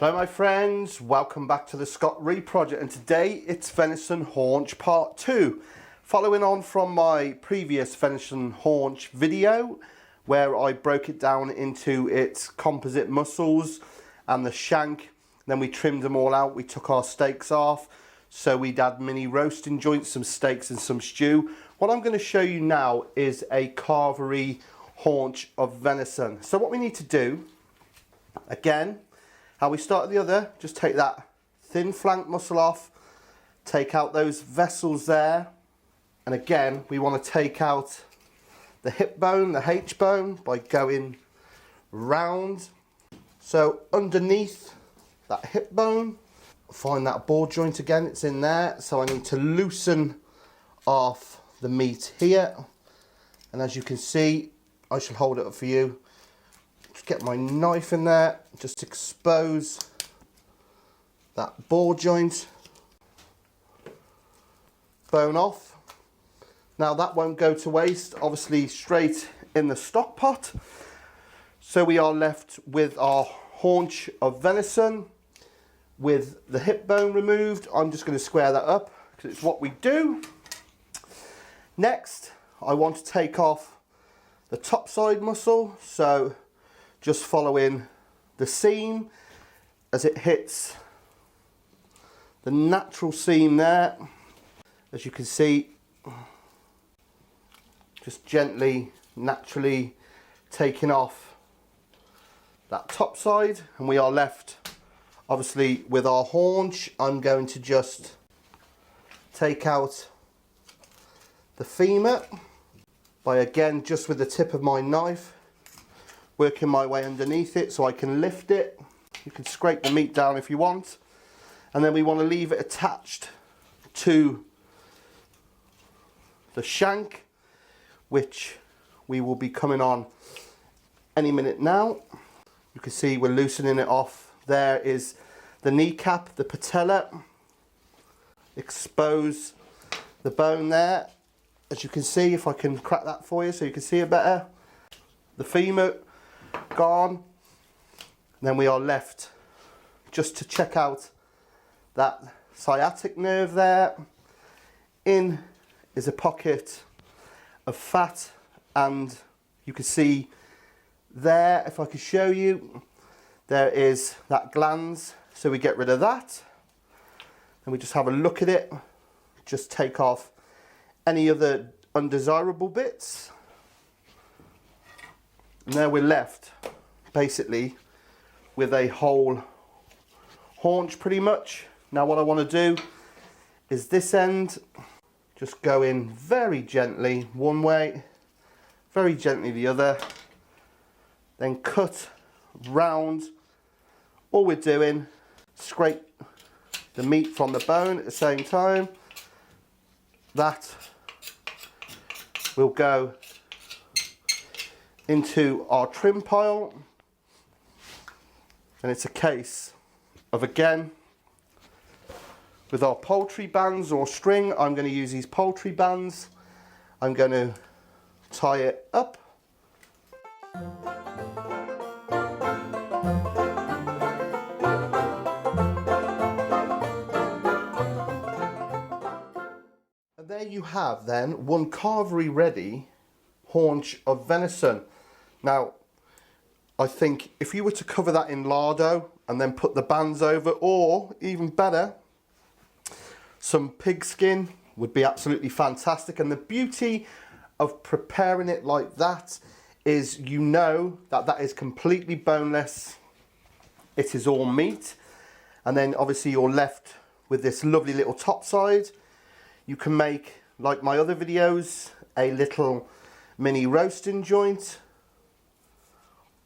Hello my friends, welcome back to the TheScottReaProject, and today it's Venison Haunch Part 2. Following on from my previous Venison Haunch video where I broke it down into its composite muscles and the shank, then we trimmed them all out, we took our steaks off, so we'd add mini roasting joints, some steaks and some stew. What I'm going to show you now is a carvery haunch of venison. So what we need to do, again, how we started the other, just take that thin flank muscle off, take out those vessels there, and again we want to take out the hip bone, the H bone, by going round. So underneath that hip bone, find that ball joint again, it's in there, so I need to loosen off the meat here, and as you can see, I shall hold it up for you. Just get my knife in there, just expose that ball joint, bone off. Now that won't go to waste, obviously straight in the stock pot. So we are left with our haunch of venison with the hip bone removed. I'm just going to square that up because it's what we do. Next, I want to take off the top side muscle, so just following the seam as it hits the natural seam there. As you can see, just gently, naturally taking off that top side, and we are left obviously with our haunch. I'm going to just take out the femur by, again, just with the tip of my knife, working my way underneath it so I can lift it. You can scrape the meat down if you want, and then we want to leave it attached to the shank, which we will be coming on any minute now. You can see we're loosening it off. There is the kneecap, the patella, expose the bone there. As you can see, if I can crack that for you so you can see it better, the femur gone. And then we are left just to check out that sciatic nerve there. In is a pocket of fat, and you can see there, if I could show you, there is that glands, so we get rid of that, and we just have a look at it, just take off any other undesirable bits, and there we're left basically with a whole haunch pretty much. Now what I want to do is this end, just go in very gently one way, very gently the other, then cut round. All we're doing, scrape the meat from the bone at the same time. That will go into our trim pile, and it's a case of, again, with our poultry bands or string, I'm going to use these poultry bands. I'm going to tie it up. And there you have then one carvery ready haunch of venison. Now, I think if you were to cover that in lardo and then put the bands over, or even better, some pig skin would be absolutely fantastic. And the beauty of preparing it like that is, you know that that is completely boneless. It is all meat. And then obviously you're left with this lovely little top side. You can make, like my other videos, a little mini roasting joint,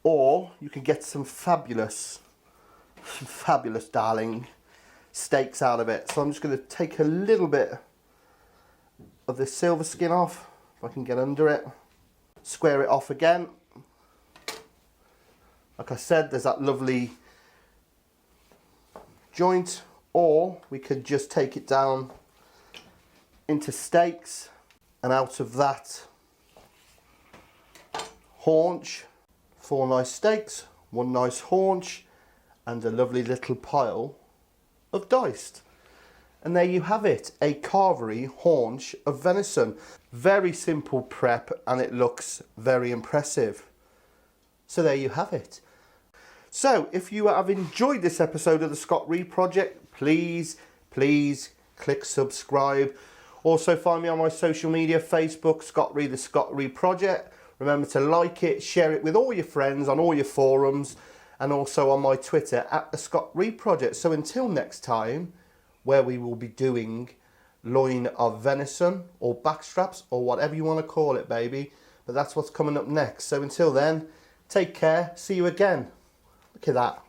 or you can get some fabulous darling steaks out of it. So I'm just going to take a little bit of this silver skin off, if I can get under it, square it off again. Like I said, there's that lovely joint, or we could just take it down into steaks, and out of that haunch, 4 nice steaks, 1 nice haunch, and a lovely little pile of diced. And there you have it, a carvery haunch of venison. Very simple prep and it looks very impressive. So there you have it. So if you have enjoyed this episode of the Scott Ree Project, please click subscribe. Also find me on my social media, Facebook, Scott Ree, the Scott Ree Project. Remember to like it, share it with all your friends on all your forums, and also on my Twitter at the Scott Ree Project. So until next time, where we will be doing loin of venison or backstraps or whatever you want to call it, baby. But that's what's coming up next. So until then, take care. See you again. Look at that.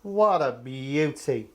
What a beauty.